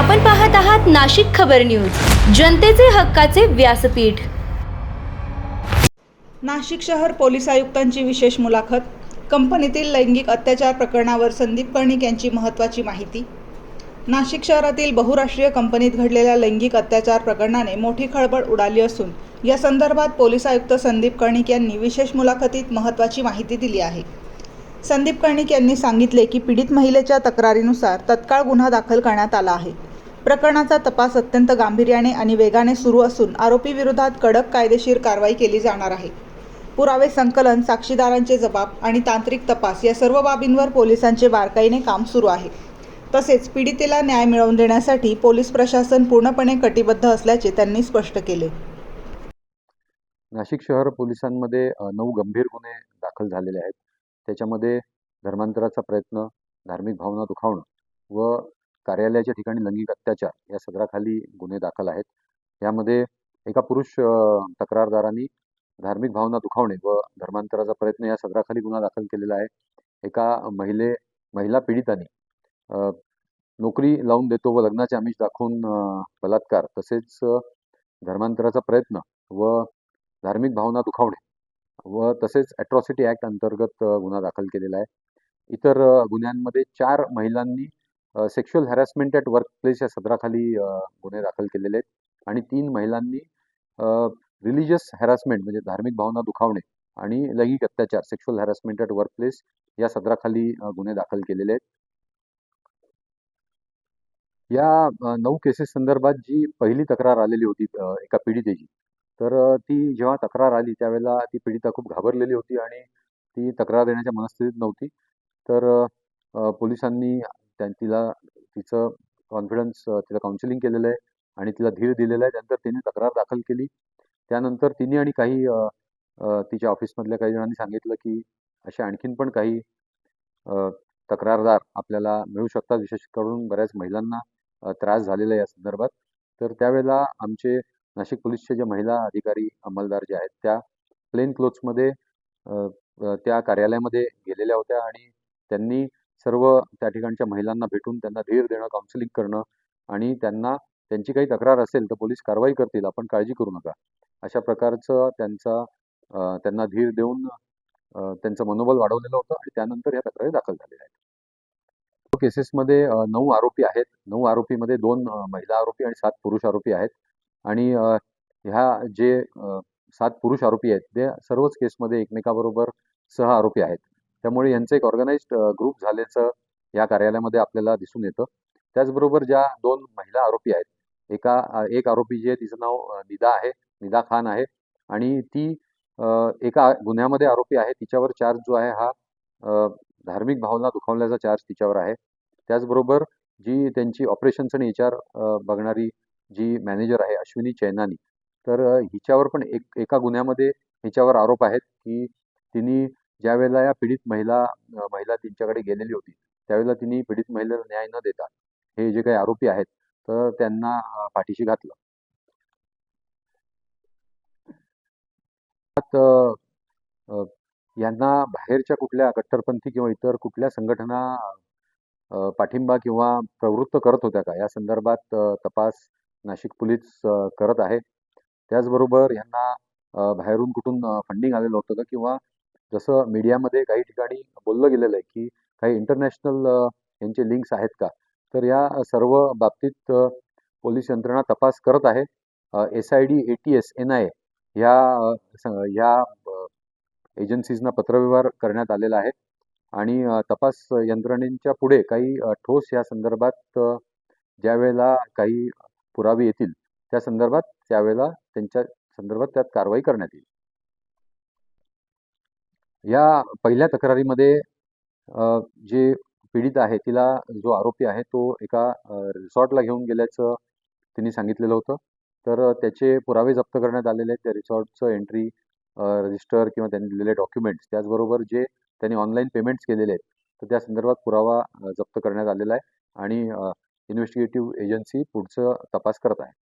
आपण पाहत आहात नाशिक खबर न्यूज, जनतेचे हक्काचे व्यासपीठ। नाशिक शहर पोलीस आयुक्तांची विशेष मुलाखत। कंपनीतील लैंगिक अत्याचार प्रकरणावर संदीप कर्णिक यांची महत्त्वाची माहिती। नाशिक शहरातील बहुराष्ट्रीय कंपनीत घडलेल्या लैंगिक अत्याचार प्रकरणाने मोठी खळबळ उडाली असून या संदर्भात पोलीस आयुक्त संदीप कर्णिक यांनी विशेष मुलाखतीत महत्त्वाची माहिती दिली आहे। संदीप कर्णिक यांनी सांगितले की पीडित महिलेच्या तक्रारीनुसार तत्काळ गुन्हा दाखल करण्यात आला आहे। प्रकरणाचा तपास अत्यंत गांभीर्याने आणि वेगाने सुरू असून आरोपी विरोधात कडक कायदेशीर कारवाई केली जाणार आहे। पुरावे संकलन, साक्षीदारांचे जबाब आणि तांत्रिक तपास या सर्व बाबींवर पोलिसांचे बारकाईने काम सुरू आहे। तसेच पीडितेला न्याय मिळवून देण्यासाठी पोलीस प्रशासन पूर्णपणे कटिबद्ध असल्याचे त्यांनी स्पष्ट केले। नाशिक शहर पोलिसांमध्ये 9 गंभीर गुन्हे दाखल झालेले आहेत। त्याच्यामध्ये धर्मांतराचा प्रयत्न, धार्मिक भावना दुखावणं व कार्यालयाच्या ठिकाणी लैंगिक अत्याचार या सदराखाली गुन्हे दाखल आहेत। यामध्ये एका पुरुष तक्रारदारांनी धार्मिक भावना दुखावणे व धर्मांतराचा प्रयत्न या सदराखाली गुन्हा दाखल केलेला आहे। एका महिला पीडितांनी नोकरी लावून देतो व लग्नाचे आमिष दाखवून बलात्कार तसेच धर्मांतराचा प्रयत्न व धार्मिक भावना दुखावणे व तसेच ॲट्रॉसिटी ॲक्ट अंतर्गत गुन्हा दाखल केलेला आहे। इतर गुन्ह्यांमध्ये 4 महिलांनी सेक्शुअल हॅरॅसमेंट ॲट वर्कप्लेस या सदराखाली गुन्हे दाखल केलेले आहेत आणि 3 महिलांनी रिलिजियस हॅरॅसमेंट म्हणजे धार्मिक भावना दुखावणे आणि लैंगिक अत्याचार सेक्शुअल हॅरॅसमेंट ॲट वर्कप्लेस या सदराखाली गुन्हे दाखल केलेले आहेत। या 9 केसेस संदर्भात जी पहिली तक्रार आलेली होती एका पीडितेची, तर ती जेव्हा तक्रार आली त्यावेळेला ती पीडिता खूप घाबरलेली होती आणि ती तक्रार देण्याच्या मनस्थितीत नव्हती। तर पोलिसांनी तिचं कॉन्फिडन्स तिला काउन्सिलिंग केलेलं आहे आणि तिला धीर दिलेला आहे। त्यानंतर तिने तक्रार दाखल केली। त्यानंतर तिने आणि काही तिच्या ऑफिसमधल्या काही जणांनी सांगितलं की असे आणखीन पण काही तक्रारदार आपल्याला मिळू शकतात, विशेष करून बऱ्याच महिलांना त्रास झालेला या संदर्भात। तर त्यावेळेला आमचे नाशिक पोलीसचे जे महिला अधिकारी अंमलदार जे आहेत त्या प्लेन क्लोथ्समध्ये त्या कार्यालयामध्ये गेलेल्या होत्या आणि त्यांनी सर्व त्या ठिकाणच्या महिलांना भेटून त्यांना धीर देणं, काउन्सिलिंग करणं आणि त्यांची काही तक्रार असेल तर पोलीस कारवाई करतील, आपण काळजी करू नका, अशा प्रकारचं त्यांना धीर देऊन त्यांचं मनोबल वाढवलेलं होतं आणि त्यानंतर या तक्रारी दाखल झालेल्या आहेत। केसेसमध्ये 9 आरोपी आहेत। 9 आरोपीमध्ये 2 महिला आरोपी आणि 7 पुरुष आरोपी आहेत आणि ह्या जे 7 पुरुष आरोपी आहेत ते सर्वच केसमध्ये एकमेकाबरोबर सह आरोपी आहेत। त्यामुळे यांचं एक ऑर्गनाइज्ड ग्रुप झाल्याचं या कार्यालयामध्ये आपल्याला दिसून येतं। त्याचबरोबर ज्या 2 महिला आरोपी आहेत, एक आरोपी जी आहे तिचं नाव निदा खान आहे आणि ती एका गुन्ह्यामध्ये आरोपी आहे। तिच्यावर चार्ज जो आहे हा धार्मिक भावना दुखावल्याचा चार्ज तिच्यावर आहे। त्याचबरोबर जी त्यांची ऑपरेशन्स आणि HR बघणारी जी मॅनेजर आहे अश्विनी चैनानी, तर हिच्यावर पण एका गुन्ह्यामध्ये हिच्यावर आरोप आहेत की तिने ज्यावेळेला या पीडित महिला तिच्याकडे गेलेली होती त्यावेळेला तिने पीडित महिलेला न्याय न देता हे जे काही आरोपी आहेत तर त्यांना पाठीशी घातलं। यांना बाहेरच्या कुठल्या कट्टरपंथी किंवा इतर कुठल्या संघटना पाठिंबा किंवा प्रवृत्त करत होत्या का या संदर्भात तपास नाशिक पोलीस करत आहे। त्याचबरोबर यांना बाहेरून कुठून फंडिंग आलेलं होतं का किंवा जसं मीडियामध्ये काही ठिकाणी बोललं गेलेलं आहे की काही इंटरनॅशनल यांचे लिंक्स आहेत का, तर या सर्व बाबतीत पोलीस यंत्रणा तपास करत आहे। SID, ATS, NIA या एजन्सीजना पत्रव्यवहार करण्यात आलेला आहे आणि तपास यंत्रणेच्या पुढे काही ठोस या संदर्भात ज्या वेळेला काही पुरावे येतील त्यावेळेला त्यांच्या संदर्भात त्यात कारवाई करण्यात येईल। या पहिल्या तक्रारीमध्ये जे पीडित आहे तिला जो आरोपी आहे तो एका रिसॉर्टला घेऊन गेल्याचं तिने सांगितलेलं होतं। तर त्याचे पुरावे जप्त करण्यात आलेले आहेत। त्या रिसॉर्टचं एंट्री रजिस्टर किंवा त्यांनी दिलेले डॉक्युमेंट्स, त्याचबरोबर जे त्यांनी ऑनलाईन पेमेंट्स केलेले आहेत तर त्या संदर्भात पुरावा जप्त करण्यात आलेला आहे आणि इन्व्हेस्टिगेटिव्ह एजन्सी पुढचं तपास करत आहे।